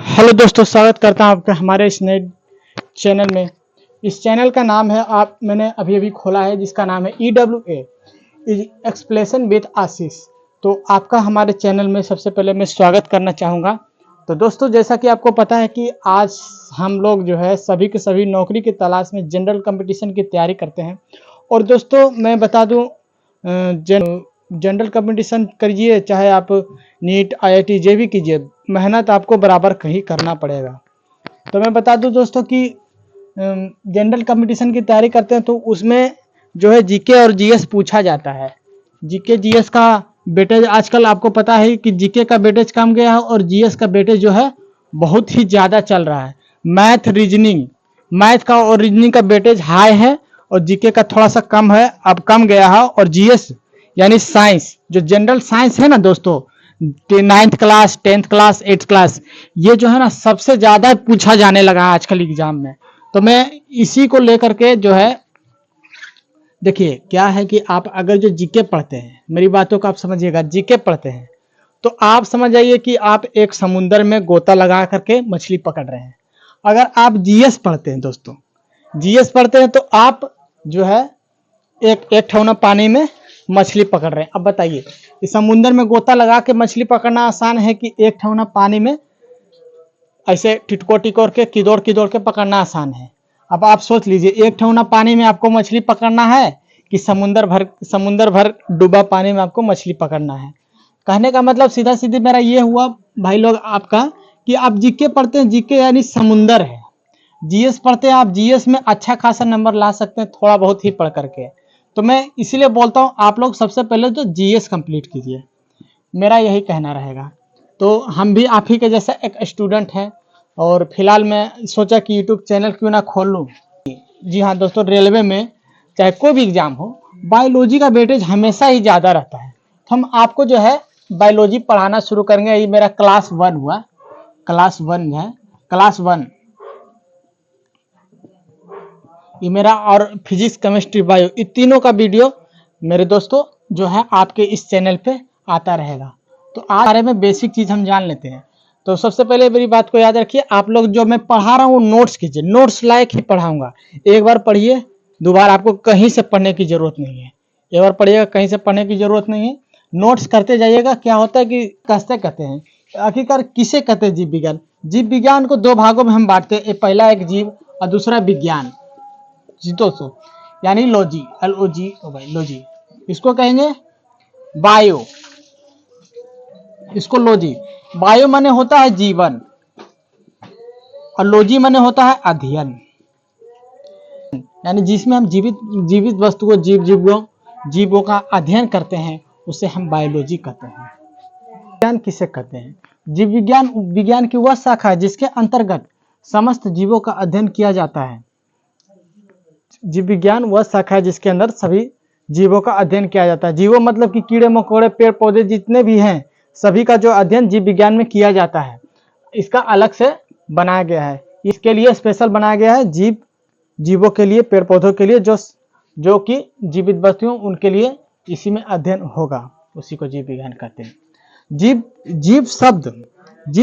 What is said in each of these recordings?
Hello दोस्तों, स्वागत करता हूं आपका हमारे इस नए चैनल में। इस चैनल का नाम है मैंने अभी खोला है, जिसका नाम है EWA एक्सप्लेनेशन विद आशीष। तो आपका हमारे चैनल में सबसे पहले मैं स्वागत करना चाहूँगा। तो दोस्तों, जैसा कि आपको पता है कि आज हम लोग जो है सभी के सभी नौकरी की तलाश में जनरल कंपटीशन की तैयारी करते हैं। और दोस्तों मैं बता दूं, जनरल कंपटीशन करिए चाहे आप नीट IIT JEE कीजिए, मेहनत आपको बराबर कहीं करना पड़ेगा। तो मैं बता दूं दोस्तों कि जनरल कंपटीशन की तैयारी करते हैं तो उसमें जो है जीके और जीएस पूछा जाता है। जीके जीएस का वेटेज आजकल आपको पता है कि जीके का वेटेज कम गया है और जीएस का वेटेज जो है बहुत ही ज़्यादा चल रहा है। मैथ का और रीजनिंग का वेटेज हाई है और जीके का थोड़ा सा कम है, अब कम गया है। और जीएस यानी साइंस, जो जनरल साइंस है ना दोस्तों, 9th class 10th class 8th class, ये जो है ना सबसे ज़्यादा पूछा जाने लगा है आजकल एग्जाम में। तो मैं इसी को लेकर के जो है, देखिए क्या है कि आप अगर जो जीके पढ़ते हैं, मेरी बातों को आप समझिएगा, जीके पढ़ते हैं तो आप समझ जाइए कि आप एक समुंदर में गोता लगा करके मछली पकड़ रहे हैं। अगर आप जीएस पढ़ते हैं दोस्तों, जीएस पढ़ते हैं तो आप जो है एक ठौना पानी में मछली पकड़ रहे हैं। अब बताइए, इस समुंदर में गोता लगा के मछली पकड़ना आसान है कि एक ठौना पानी में ऐसे टिटको टिकोर के किदोर किदोर के पकड़ना आसान है? अब आप सोच लीजिए, एक ठौना पानी में आपको मछली पकड़ना है कि समुंदर भर डूबा पानी में आपको मछली पकड़ना है? कहने का मतलब सीधा सीधी मेरा ये हुआ भाई लोग आपका कि आप जीके पढ़ते हैं, जीके यानी समुंदर है। जीएस पढ़ते हैं आप, जीएस में अच्छा खासा नंबर ला सकते हैं थोड़ा बहुत ही पढ़ करके। तो मैं इसीलिए बोलता हूँ आप लोग सबसे पहले तो जीएस कंप्लीट कीजिए, मेरा यही कहना रहेगा। तो हम भी आप ही के जैसा एक स्टूडेंट हैं और फिलहाल मैं सोचा कि यूट्यूब चैनल क्यों ना खोल लूँ। जी हाँ दोस्तों, रेलवे में चाहे कोई भी एग्जाम हो, बायोलॉजी का वेटेज हमेशा ही ज़्यादा रहता है। तो हम आपको जो है बायोलॉजी पढ़ाना शुरू करेंगे। ये मेरा क्लास 1 हुआ, क्लास 1 है, क्लास 1 ये मेरा। और फिजिक्स केमिस्ट्री बायो, ये तीनों का वीडियो मेरे दोस्तों जो है आपके इस चैनल पे आता रहेगा। तो आज बारे में बेसिक चीज़ हम जान लेते हैं। तो सबसे पहले मेरी बात को याद रखिए, आप लोग जो मैं पढ़ा रहा हूँ नोट्स कीजिए, नोट्स लायक ही पढ़ाऊंगा। एक बार पढ़िए, दोबारा आपको कहीं से पढ़ने की जरूरत नहीं है। एक बार पढ़िएगा, कहीं से पढ़ने की जरूरत नहीं है, नोट्स करते जाइएगा। क्या होता है कि कैसे कहते हैं, आखिरकार किसे कहते हैं जीव विज्ञान? जीव विज्ञान को दो भागों में हम बांटते हैं, पहला एक जीव और दूसरा विज्ञान। जी दोस्तों, यानी लॉजी, LOG लॉजी, इसको कहेंगे बायो, इसको लॉजी। बायो माने होता है जीवन और लॉजी माने होता है अध्ययन, यानी जिसमें हम जीवित वस्तु को जीवों का अध्ययन करते हैं, उसे हम बायोलॉजी कहते हैं। विज्ञान किसे कहते हैं? जीव विज्ञान की वह शाखा है जिसके अंतर्गत समस्त जीवों का अध्ययन किया जाता है। जीव विज्ञान वह शाखा है जिसके अंदर सभी जीवों का अध्ययन किया जाता है। जीवों मतलब कि कीड़े मकोड़े पेड़ पौधे जितने भी हैं, सभी का जो अध्ययन जीव विज्ञान में किया जाता है। इसका अलग से बनाया गया है, इसके लिए स्पेशल बनाया गया है, जीवों के लिए, पेड़ पौधों के लिए, जो कि जीवित वस्तुओं उनके लिए इसी में अध्ययन होगा, उसी को जीव विज्ञान कहते हैं। जीव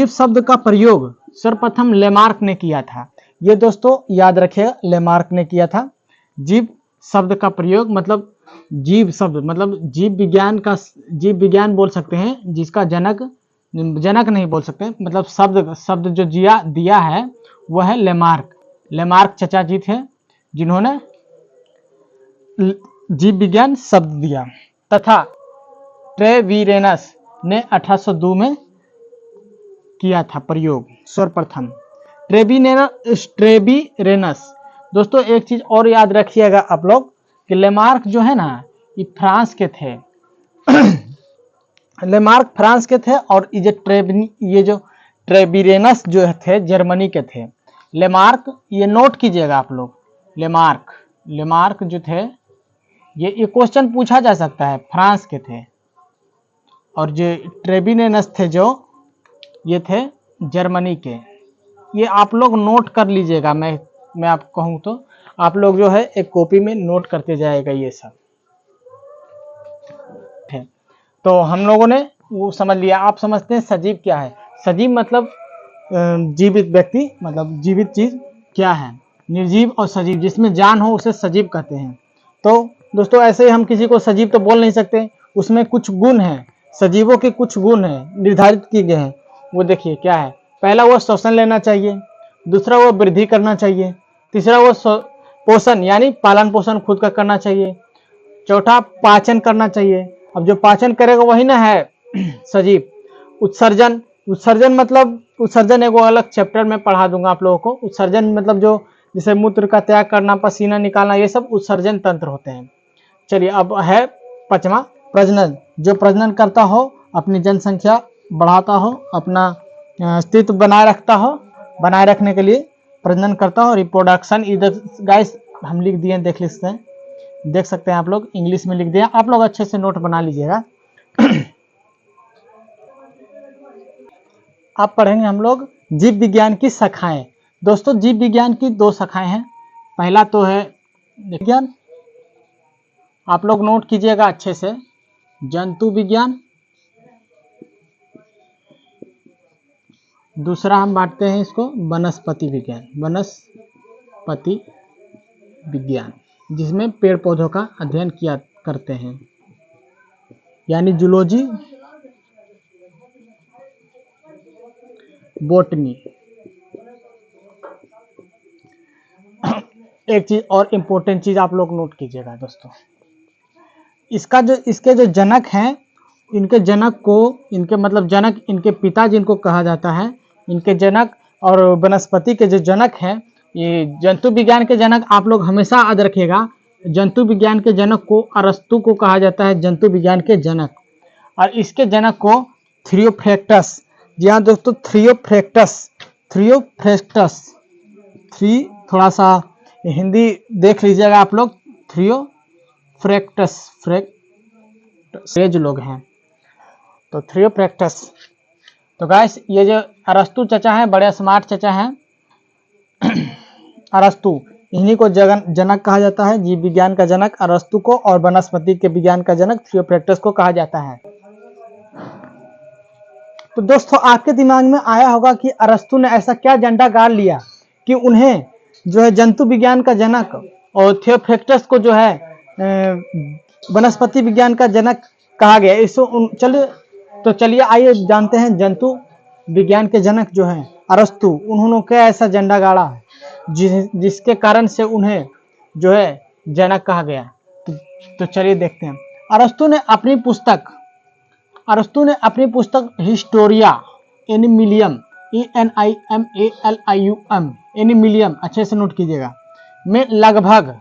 शब्द का प्रयोग सर्वप्रथम लेमार्क ने किया था। ये दोस्तों याद रखिएगा, लेमार्क ने किया था। जीव शब्द का प्रयोग मतलब जीव शब्द मतलब जीव विज्ञान बोल सकते हैं, जिसका जनक नहीं बोल सकते, मतलब शब्द जो दिया है वह है लेमार्क चचा जी थे जिन्होंने जीव विज्ञान शब्द दिया, तथा ट्रेवीरेनस ने 1802 में किया था प्रयोग सर्वप्रथम। ट्रेवीरेनस। दोस्तों एक चीज और याद रखिएगा आप लोग कि लेमार्क जो है ना, ये फ्रांस के थे। लेमार्क फ्रांस के थे और ये जो ट्रेवीरेनस जो थे जर्मनी के थे। लेमार्क, ये नोट कीजिएगा आप लोग, लेमार्क जो थे, ये क्वेश्चन पूछा जा सकता है, फ्रांस के थे। और जो ट्रेवीरेनस थे जो ये थे जर्मनी के। ये आप लोग नोट कर लीजिएगा, मैं आपको कहूँ तो आप लोग जो है एक कॉपी में नोट करते जाएगा ये सब। तो हम लोगों ने वो समझ लिया। आप समझते हैं सजीव क्या है? सजीव मतलब जीवित व्यक्ति, मतलब जीवित चीज क्या है। निर्जीव और सजीव, जिसमें जान हो उसे सजीव कहते हैं। तो दोस्तों ऐसे ही हम किसी को सजीव तो बोल नहीं सकते, उसमें कुछ गुण हैं, सजीवों के कुछ गुण हैं निर्धारित किए गए हैं। वो देखिए क्या है। पहला, वो श्वसन लेना चाहिए। दूसरा, वो वृद्धि करना चाहिए। तीसरा, वो पोषण यानी पालन पोषण खुद का करना चाहिए। चौथा, पाचन करना चाहिए। अब जो पाचन करेगा वही ना है सजीव। उत्सर्जन, उत्सर्जन मतलब, उत्सर्जन एक अलग चैप्टर में पढ़ा दूंगा आप लोगों को। उत्सर्जन मतलब जो जैसे मूत्र का त्याग करना, पसीना निकालना, ये सब उत्सर्जन तंत्र होते हैं। चलिए अब है पांचवा, प्रजनन। जो प्रजनन करता हो, अपनी जनसंख्या बढ़ाता हो, अपना अस्तित्व बनाए रखता हो, बनाए रखने के लिए प्रजनन करता हो। रिप्रोडक्शन, इधर गाइस हम लिख दिए, देख सकते हैं आप लोग, इंग्लिश में लिख दिया। आप लोग अच्छे से नोट बना लीजिएगा। अब पढ़ेंगे हम लोग जीव विज्ञान की शाखाएं। दोस्तों जीव विज्ञान की 2 शाखाएं हैं। पहला तो है विज्ञान, आप लोग नोट कीजिएगा अच्छे से, जंतु विज्ञान। दूसरा हम बांटते हैं इसको वनस्पति विज्ञान, वनस्पति विज्ञान, जिसमें पेड़ पौधों का अध्ययन किया करते हैं, यानी जूलॉजी, बोटनी। एक चीज और इम्पोर्टेंट चीज आप लोग नोट कीजिएगा दोस्तों, इसके जो जनक हैं, इनके जनक को, इनके मतलब जनक, इनके पिता जिनको कहा जाता है, इनके जनक और वनस्पति के जो जनक हैं, ये जंतु विज्ञान के जनक आप लोग हमेशा याद रखिएगा। जंतु विज्ञान के जनक को अरस्तु को कहा जाता है, जंतु विज्ञान के जनक। और इसके जनक को थियोफ्रैक्टस, जी हाँ दोस्तों, थियोफ्रैक्टस, थोड़ा सा हिंदी देख लीजिएगा आप लोग, थियोफ्रैक्टस, ये जो लोग हैं तो थियोफ्रैक्टस। तो गाइस ये जो अरस्तु चचा हैं, बड़े स्मार्ट चचा हैं अरस्तु, इन्हीं को जनक कहा जाता है, जीव विज्ञान का जनक अरस्तु को, और वनस्पति के विज्ञान का जनक थियोफ्रैक्टस को कहा जाता है। तो दोस्तों आपके दिमाग में आया होगा कि अरस्तु ने ऐसा क्या झंडा गाड़ लिया कि उन्हें जो है जंतु विज्ञान का जनक और थियोफ्रैक्टस को जो है वनस्पति विज्ञान का जनक कहा गया। इसको चलिए आइए जानते हैं जंतु विज्ञान के जनक जो हैं अरस्तु, उन्होंने क्या ऐसा झंडा गाड़ा जिसके कारण से उन्हें जो है जनक कहा गया। तो चलिए देखते हैं। अरस्तु ने अपनी पुस्तक हिस्टोरिया एनिमिलियम, ENIMALIUM, एनिमिलियम, अच्छे से नोट कीजिएगा, में लगभग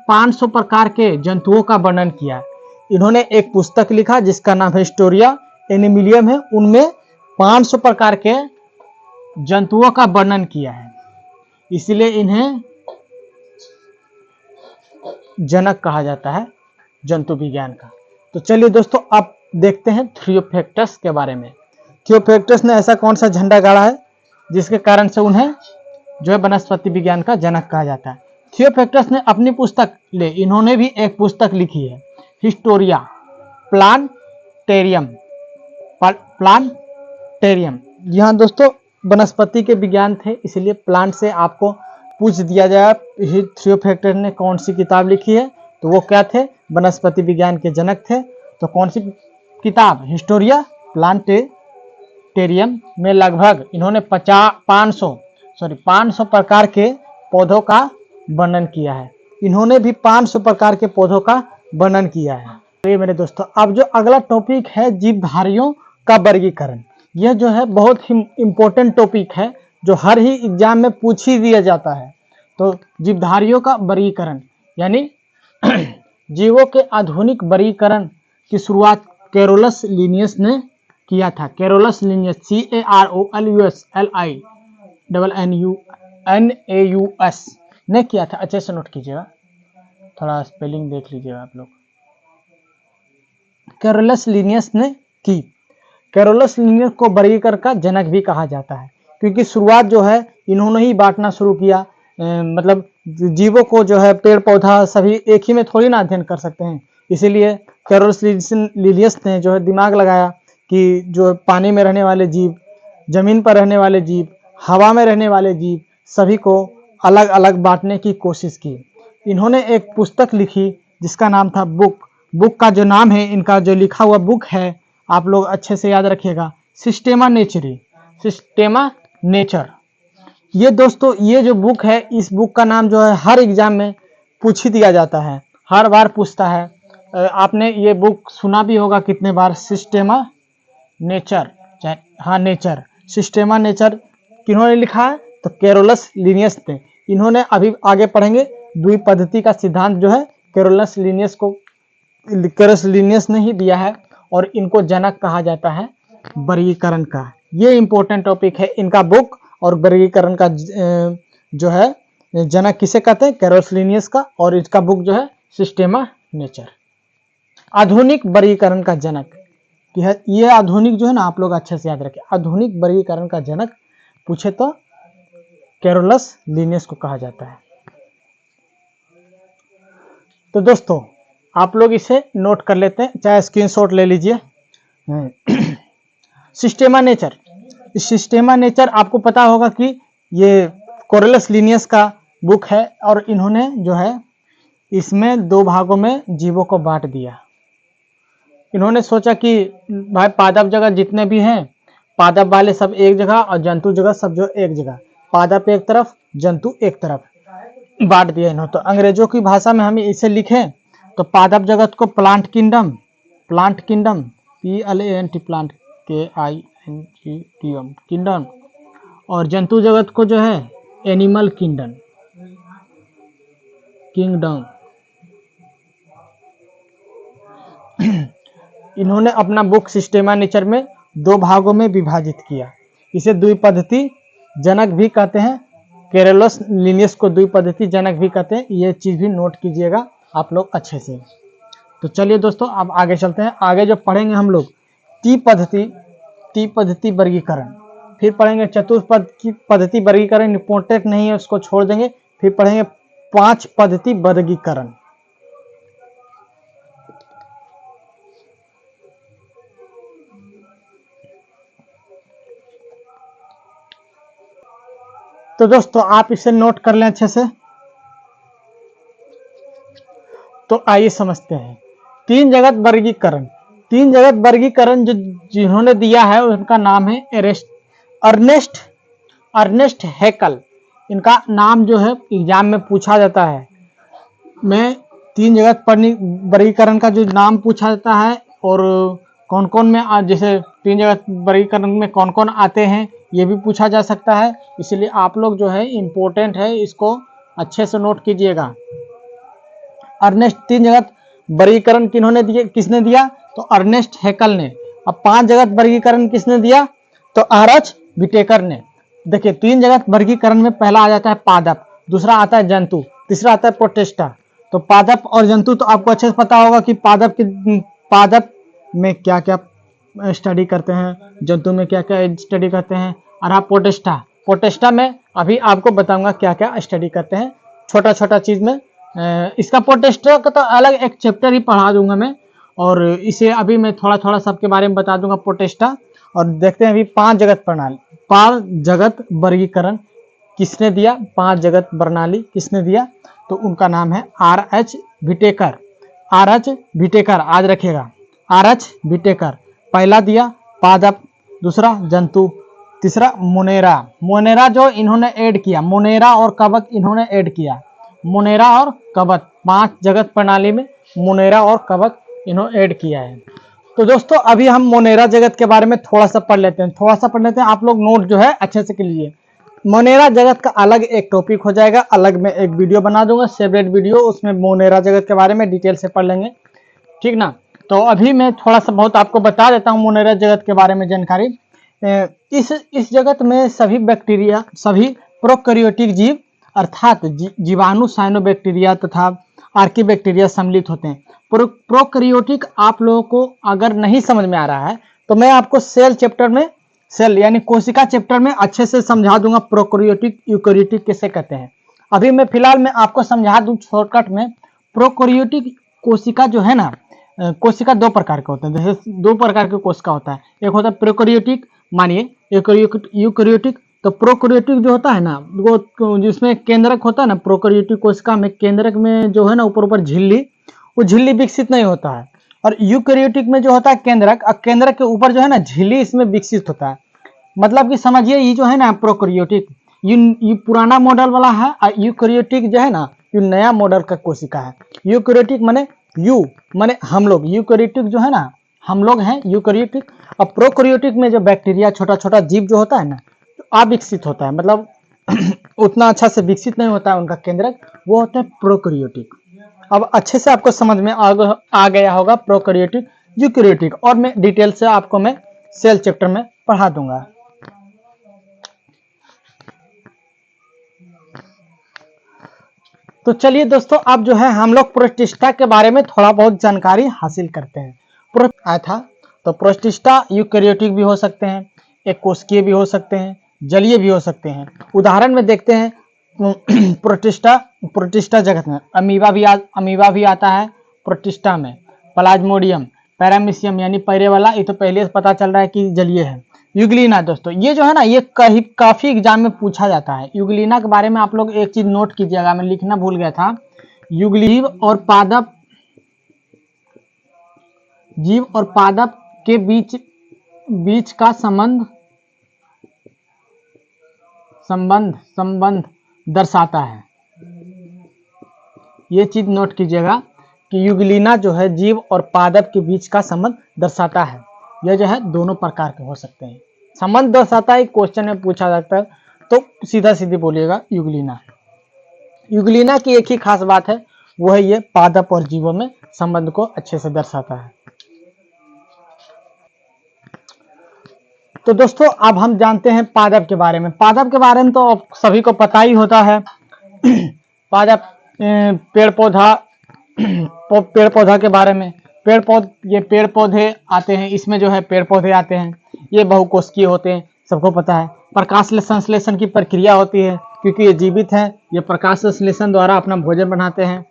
500 प्रकार के जंतुओं का वर्णन किया। इन्होंने एक पुस्तक लिखा जिसका नाम हिस्टोरिया एनिमिलियम है, उनमें 500 प्रकार के जंतुओं का वर्णन किया है, इसलिए इन्हें जनक कहा जाता है जंतु विज्ञान का। तो चलिए दोस्तों अब देखते हैं थियोफ्रैक्टस के बारे में। थियोफ्रैक्टस ने ऐसा कौन सा झंडा गाड़ा है जिसके कारण से उन्हें जो है वनस्पति विज्ञान का जनक कहा जाता है। थियोफ्रैक्टस ने अपनी पुस्तक इन्होंने भी एक पुस्तक लिखी है, हिस्टोरिया प्लांटेरियम। यहाँ दोस्तों वनस्पति के विज्ञान थे, इसलिए प्लांट से आपको पूछ दिया जाए थियोफ्रैक्टस ने कौन सी किताब लिखी है, तो वो क्या थे, वनस्पति विज्ञान के जनक थे। तो कौन सी किताब, हिस्टोरिया प्लांटेरियम में लगभग इन्होंने 500 प्रकार के पौधों का वर्णन किया है। इन्होंने भी 500 प्रकार के पौधों का वर्णन किया है। तो ये मेरे दोस्तों, अब जो अगला टॉपिक है जीवधारियों का वर्गीकरण, यह जो है बहुत ही इम्पोर्टेंट टॉपिक है जो हर ही एग्जाम में पूछ ही दिया जाता है। तो जीवधारियों का वर्गीकरण यानी जीवों के आधुनिक वर्गीकरण की शुरुआत कैरोलस लिनियस ने किया था। कैरोलस लिनियस, CAROLUSLINNAUS ने किया था। अच्छे से नोट कीजिएगा, थोड़ा स्पेलिंग देख लीजिएगा आप लोग। कैरोलस लिनियस ने की। कैरोलस लिनियस को वर्गीकरण का जनक भी कहा जाता है, क्योंकि शुरुआत जो है इन्होंने ही बांटना शुरू किया। मतलब जीवों को जो है पेड़ पौधा सभी एक ही में थोड़ी ना अध्ययन कर सकते हैं, इसीलिए कैरोलस लिनियस ने जो है दिमाग लगाया कि जो पानी में रहने वाले जीव, जमीन पर रहने वाले जीव, हवा में रहने वाले जीव, सभी को अलग अलग बांटने की कोशिश की। इन्होंने एक पुस्तक लिखी जिसका नाम था बुक। बुक का जो नाम है, इनका जो लिखा हुआ बुक है, आप लोग अच्छे से याद रखिएगा, सिस्टेमा नेचरी, सिस्टेमा नेचर। ये दोस्तों, ये जो बुक है, इस बुक का नाम जो है हर एग्जाम में पूछ ही दिया जाता है, हर बार पूछता है। आपने ये बुक सुना भी होगा कितने बार, सिस्टेमा नेचर। हाँ, नेचर, सिस्टेमा नेचर किन्होंने लिखा है? तो कैरोलस लिनियस ने। इन्होंने, अभी आगे पढ़ेंगे, द्विपद्धति का सिद्धांत जो है कैरोलस लिनियस ने ही दिया है, और इनको जनक कहा जाता है वर्गीकरण का। ये इंपॉर्टेंट टॉपिक है इनका बुक, और वर्गीकरण का जो है जनक किसे कहते हैं? कैरोलस लिनियस का, और इसका बुक जो है सिस्टेमा नेचर। आधुनिक वर्गीकरण का जनक, ये आधुनिक जो है ना, आप लोग अच्छे से याद रखें, आधुनिक वर्गीकरण का जनक पूछे तो कैरोलस लिनियस को कहा जाता है। तो दोस्तों, आप लोग इसे नोट कर लेते हैं, चाहे स्क्रीनशॉट ले लीजिए। सिस्टेमा नेचर, सिस्टेमा नेचर आपको पता होगा कि ये कैरोलस लिनियस का बुक है, और इन्होंने जो है इसमें 2 भागों में जीवों को बांट दिया। इन्होंने सोचा कि भाई पादप जगत जितने भी हैं, पादप वाले सब एक जगह और जंतु जगत सब जो एक जगह, पादप एक तरफ, जंतु एक तरफ बांट दिया इन्होंने। तो अंग्रेजों की भाषा में हम इसे लिखें तो पादप जगत को plant kingdom, PLANT, plant KINGDM kingdom, और जंतु जगत को जो है एनिमल किंगडम। इन्होंने अपना बुक सिस्टेमा नेचर में 2 भागों में विभाजित किया। इसे द्विपद्धति जनक भी कहते हैं, कैरोलस लिनियस को द्विपद्धति जनक भी कहते हैं। ये चीज भी नोट कीजिएगा आप लोग अच्छे से। तो चलिए दोस्तों, अब आगे चलते हैं। आगे जो पढ़ेंगे हम लोग त्रिपद्धति वर्गीकरण, फिर पढ़ेंगे चतुर्पद की पद्धति वर्गीकरण, इंपॉर्टेंट नहीं है, उसको छोड़ देंगे। फिर पढ़ेंगे 5 पद्धति वर्गीकरण। तो दोस्तों, आप इसे नोट कर लें अच्छे से। तो आइए समझते हैं 3 जगत वर्गीकरण। 3 जगत वर्गीकरण जो जिन्होंने दिया है उनका नाम है अर्नेस्ट हैकल। इनका नाम जो है एग्जाम में पूछा जाता है। मैं 3 जगत वर्गीकरण का जो नाम पूछा जाता है, और कौन कौन में, जैसे 3 जगत वर्गीकरण में कौन कौन आते हैं, ये भी पूछा जा सकता है। इसलिए आप लोग जो है इम्पोर्टेंट है, इसको अच्छे से नोट कीजिएगा। अर्नेस्ट 3 जगत वर्गीकरण किसने दिया? तो अर्नेस्ट हैकल ने। अब 5 जगत वर्गीकरण किसने दिया? तो RH विटेकर ने। देखिए 3 जगत वर्गीकरण में पहला आ जाता है पादप, दूसरा आता है जंतु, तीसरा आता है प्रोटिस्टा। तो पादप और जंतु तो आपको अच्छे से पता होगा कि पादप में क्या क्या स्टडी करते हैं, जंतु में क्या क्या स्टडी करते हैं। और आप प्रोटिस्टा में अभी आपको बताऊंगा क्या क्या स्टडी करते हैं, छोटा छोटा चीज में। इसका प्रोटिस्टा का तो अलग एक चैप्टर ही पढ़ा दूंगा मैं, और इसे अभी मैं थोड़ा थोड़ा सबके बारे में बता दूंगा प्रोटिस्टा। और देखते हैं अभी 5 जगत प्रणाली, 5 जगत वर्गीकरण किसने दिया, 5 जगत प्रणाली किसने दिया? तो उनका नाम है RH विटेकर। RH विटेकर, आज रखिएगा, RH विटेकर। पहला दिया पादप, दूसरा जंतु, तीसरा मोनेरा जो इन्होंने ऐड किया, मोनेरा और कवक इन्होंने ऐड किया। मोनेरा और कवक 5 जगत प्रणाली में मोनेरा और कवक इन्होंने ऐड किया है। तो दोस्तों, अभी हम मोनेरा जगत के बारे में थोड़ा सा पढ़ लेते हैं। आप लोग नोट जो है अच्छे से कर लीजिए। मोनेरा जगत का अलग एक टॉपिक हो जाएगा, अलग मैं एक वीडियो बना दूंगा, सेपरेट वीडियो, उसमें मोनेरा जगत के बारे में डिटेल से पढ़ लेंगे, ठीक ना। तो अभी मैं थोड़ा सा बहुत आपको बता देता हूँ मोनेरा जगत के बारे में जानकारी। इस जगत में सभी बैक्टीरिया, सभी प्रोकैरियोटिक जीव अर्थात जीवाणु, साइनोबैक्टीरिया तथा आर्कीबैक्टीरिया सम्मिलित होते हैं। प्रोकैरियोटिक आप लोगों को अगर नहीं समझ में आ रहा है तो मैं आपको सेल चैप्टर में, सेल यानी कोशिका चैप्टर में अच्छे से समझा दूंगा प्रोकैरियोटिक यूकैरियोटिक किसे कहते हैं। अभी मैं फिलहाल में आपको समझा दूं शॉर्टकट में। प्रोकैरियोटिक कोशिका जो है ना, कोशिका दो प्रकार के होते हैं। जैसे दो प्रकार के कोशिका होता है, एक होता है प्रोकैरियोटिक, मानिए यूकैरियोटिक। तो प्रोकैरियोटिक जो होता है ना, वो जिसमें केंद्रक होता है ना, प्रोकैरियोटिक कोशिका में केंद्रक में जो है ना ऊपर ऊपर झिल्ली, वो झिल्ली विकसित नहीं होता है। और यूकैरियोटिक में जो होता है केंद्रक, और केंद्रक के ऊपर जो है ना झिल्ली इसमें विकसित होता है। मतलब कि समझिए ये जो है ना प्रोकैरियोटिक, ये पुराना मॉडल वाला है, और यूकैरियोटिक जो है ना ये नया मॉडल का कोशिका है। यूकैरियोटिक माने यू माने हम लोग, यूकैरियोटिक जो है ना हम लोग हैं यूकैरियोटिक। और प्रोकैरियोटिक में जो बैक्टीरिया छोटा छोटा जीव जो होता है ना अविकसित होता है, मतलब उतना अच्छा से विकसित नहीं होता है उनका केंद्रक, वो होता है प्रोकैरियोटिक। अब अच्छे से आपको समझ में आ गया होगा प्रोकैरियोटिक यूकैरियोटिक, और मैं डिटेल से आपको मैं सेल चैप्टर में पढ़ा दूंगा। तो चलिए दोस्तों, अब जो है हम लोग प्रोटिस्टा के बारे में थोड़ा बहुत जानकारी हासिल करते हैं। आया था तो प्रोटिस्टा यूकैरियोटिक भी हो सकते हैं, एक कोशिकीय भी हो सकते हैं, जलीय भी हो सकते हैं। उदाहरण में देखते हैं प्रोटिस्टा जगत में अमीबा भी आता है प्रोटिस्टा में, प्लाज्मोडियम, पैरामीशियम यानी पैरे वाला, ये तो पहले से पता चल रहा है कि जलीय है। यूग्लिना दोस्तों, ये जो है ना ये काफी एग्जाम में पूछा जाता है। यूग्लिना के बारे में आप लोग एक चीज नोट कीजिएगा, मैं लिखना भूल गया था। जीव और पादप के बीच का संबंध दर्शाता है। ये चीज नोट कीजिएगा कि यूग्लिना जो है जीव और पादप के बीच का संबंध दर्शाता है। यह जो है दोनों प्रकार के हो सकते हैं। संबंध दर्शाता है, क्वेश्चन में पूछा जाता है तो सीधा सीधी बोलिएगा यूग्लिना। यूग्लिना की एक ही खास बात है, वो है ये पादप और जीवों में संबंध को अच्छे से दर्शाता है। तो दोस्तों अब हम जानते हैं पादप के बारे में। पादप के बारे में तो सभी को पता ही होता है। पादप पेड़ पौधा के बारे में, ये पेड़ पौधे आते हैं, इसमें जो है पेड़ पौधे आते हैं, ये बहुकोशिकीय होते हैं, सबको पता है। प्रकाश संश्लेषण की प्रक्रिया होती है, क्योंकि ये जीवित हैं, ये प्रकाश संश्लेषण द्वारा अपना भोजन बनाते हैं।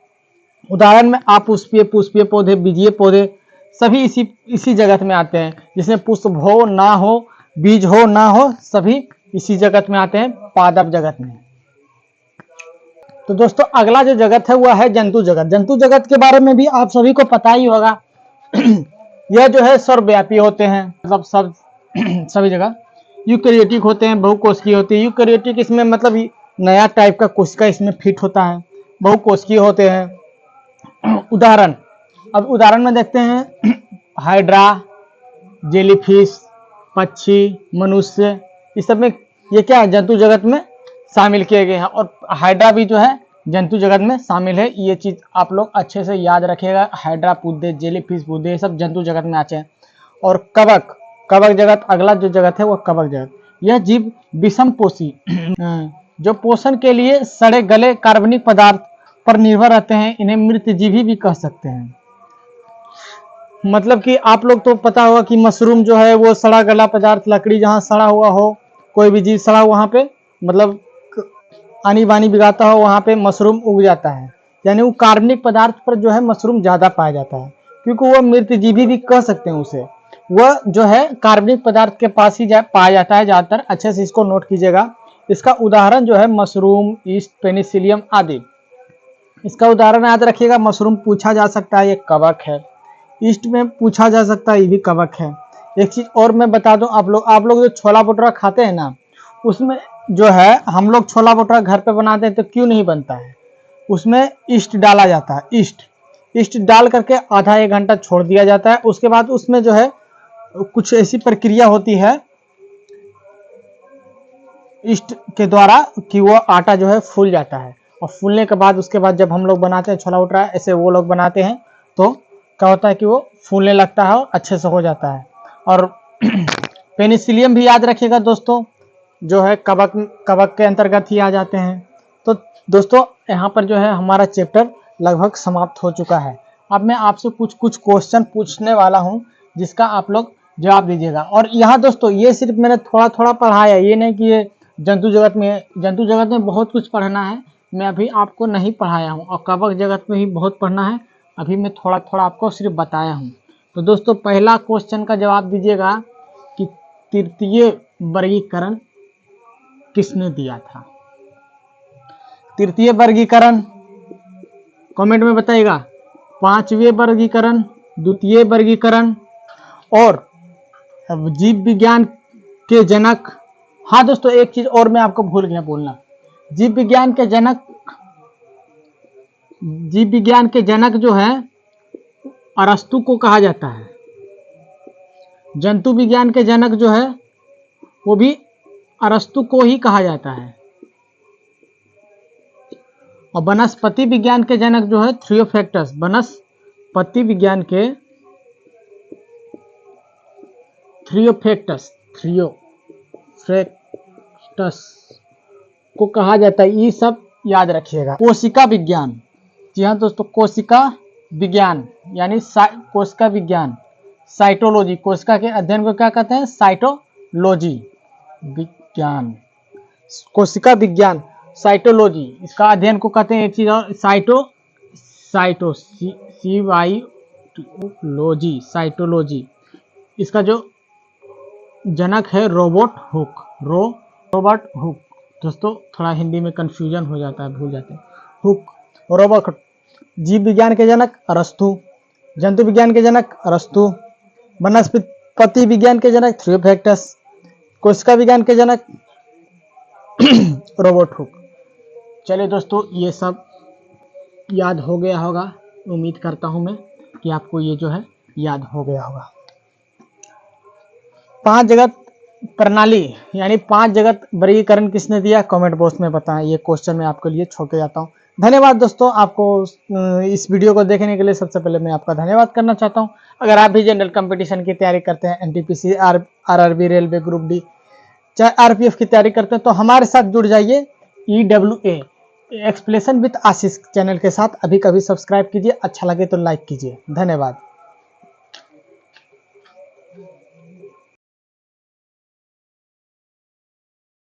उदाहरण में पुष्पीय पौधे, बीजीय पौधे सभी इसी जगत में आते हैं, जिसमें पुष्प हो ना हो, बीज हो ना हो, सभी इसी जगत में आते हैं, पादप जगत में। तो दोस्तों अगला जो जगत है वह है जंतु जगत। जंतु जगत के बारे में भी आप सभी को पता ही होगा। यह जो है सर्वव्यापी होते हैं, मतलब सभी जगह। यूकैरियोटिक होते हैं, बहुकोशिकीय होते हैं। यूकैरियोटिक इसमें मतलब नया टाइप का कोशिका इसमें फिट होता है। बहुकोशिकीय होते हैं। उदाहरण में देखते हैं हाइड्रा, जेलीफिश, पक्षी, मनुष्य, इस सब में ये क्या है जंतु जगत में शामिल किए गए हैं। और हाइड्रा भी जो है जंतु जगत में शामिल है। ये चीज आप लोग अच्छे से याद रखिएगा। हाइड्रा पौधे, जेलीफिश पौधे, ये सब जंतु जगत में आते हैं। और कवक जगत, अगला जो जगत है वो कवक जगत। यह जीव विषमपोषी जो पोषण के लिए सड़े गले कार्बनिक पदार्थ पर निर्भर रहते हैं, इन्हें मृतजीवी भी कह सकते हैं। मतलब कि आप लोग तो पता होगा कि मशरूम जो है वो सड़ा गला पदार्थ, लकड़ी जहाँ सड़ा हुआ हो, कोई भी जीव सड़ा वहाँ पे मतलब आनी बानी बिगाता हो, वहाँ पे मशरूम उग जाता है। यानी वो कार्बनिक पदार्थ पर जो है मशरूम ज्यादा पाया जाता है, क्योंकि वह मृतजीवी भी कह सकते हैं उसे। वह जो है कार्बनिक पदार्थ के पास ही पाया जाता है ज्यादातर। अच्छे से इसको नोट कीजिएगा। इसका उदाहरण जो है मशरूम, ईस्ट, पेनिसिलियम आदि। इसका उदाहरण याद रखिएगा। मशरूम पूछा जा सकता है, ये कवक है। ईस्ट में पूछा जा सकता है, ये भी कवक है। एक चीज और मैं बता दूं, आप लोग जो छोला भटूरा खाते हैं ना, उसमें जो है हम लोग छोला भटूरा घर पे बनाते हैं तो क्यों नहीं बनता है, उसमें ईस्ट डाला जाता है। ईस्ट डाल करके आधा एक घंटा छोड़ दिया जाता है। उसके बाद उसमें जो है कुछ ऐसी प्रक्रिया होती है ईस्ट के द्वारा कि वो आटा जो है फूल जाता है। और फूलने के बाद उसके बाद जब हम लोग बनाते हैं छोला भटूरा, ऐसे वो लोग बनाते हैं तो क्या होता है कि वो फूलने लगता है और अच्छे से हो जाता है। और पेनिसिलियम भी याद रखिएगा दोस्तों, जो है कवक के अंतर्गत ही आ जाते हैं। तो दोस्तों यहाँ पर जो है हमारा चैप्टर लगभग समाप्त हो चुका है। अब मैं आपसे कुछ क्वेश्चन पूछने वाला हूँ, जिसका आप लोग जवाब दीजिएगा। और यहाँ दोस्तों ये सिर्फ मैंने थोड़ा थोड़ा पढ़ाया, ये नहीं कि ये जंतु जगत में बहुत कुछ पढ़ना है। मैं अभी आपको नहीं पढ़ाया हूँ, और कवक जगत में ही बहुत पढ़ना है। अभी मैं थोड़ा थोड़ा आपको सिर्फ बताया हूँ। तो दोस्तों पहला क्वेश्चन का जवाब दीजिएगा कि तृतीय वर्गीकरण किसने दिया था। तृतीय वर्गीकरण कमेंट में बताइएगा। पांचवें वर्गीकरण, द्वितीय वर्गीकरण और जीव विज्ञान के जनक। हाँ दोस्तों एक चीज और मैं आपको भूल गया बोलना, जीव विज्ञान के जनक जो है अरस्तु को कहा जाता है। जंतु विज्ञान के जनक जो है वो भी अरस्तु को ही कहा जाता है। और वनस्पति विज्ञान के जनक जो है थियोफ्रैक्टस, वनस्पति विज्ञान के थियोफ्रैक्टस को कहा जाता है। ये सब याद रखिएगा। कोशिका विज्ञान, जी हाँ दोस्तों, कोशिका विज्ञान यानी कोशिका विज्ञान, साइटोलॉजी, कोशिका के अध्ययन को क्या कहते हैं, साइटोलॉजी विज्ञान। कोशिका विज्ञान साइटोलॉजी, इसका अध्ययन को कहते हैं एक चीज और, साइटोलॉजी। इसका जो जनक है रॉबर्ट हुक। दोस्तों थोड़ा हिंदी में कंफ्यूजन हो जाता है, भूल जाते हैं। Hook, Robert Hooke. जीव विज्ञान के जनक अरस्तु, जंतु विज्ञान के जनक अरस्तु, वनस्पति विज्ञान के जनक थियोफ्रैक्टस, कोशिका विज्ञान के जनक रॉबर्ट हुक। चलिए दोस्तों ये सब याद हो गया होगा, उम्मीद करता हूं मैं कि आपको ये जो है याद हो गया होगा। 5 जगत प्रणाली यानी 5 जगत वर्गीकरण किसने दिया, कमेंट बॉक्स में बताएं। ये क्वेश्चन मैं आपके लिए छोड़ के जाता हूँ। धन्यवाद दोस्तों, आपको इस वीडियो को देखने के लिए सबसे पहले मैं आपका धन्यवाद करना चाहता हूँ। अगर आप भी जनरल कंपटीशन की तैयारी करते हैं, NTPC, RRB, railway, group D, चाहे आरपीएफ की तैयारी करते हैं, तो हमारे साथ जुड़ जाइए EWA explanation with Ashish channel के साथ। अभी कभी सब्सक्राइब कीजिए, अच्छा लगे तो लाइक कीजिए। धन्यवाद।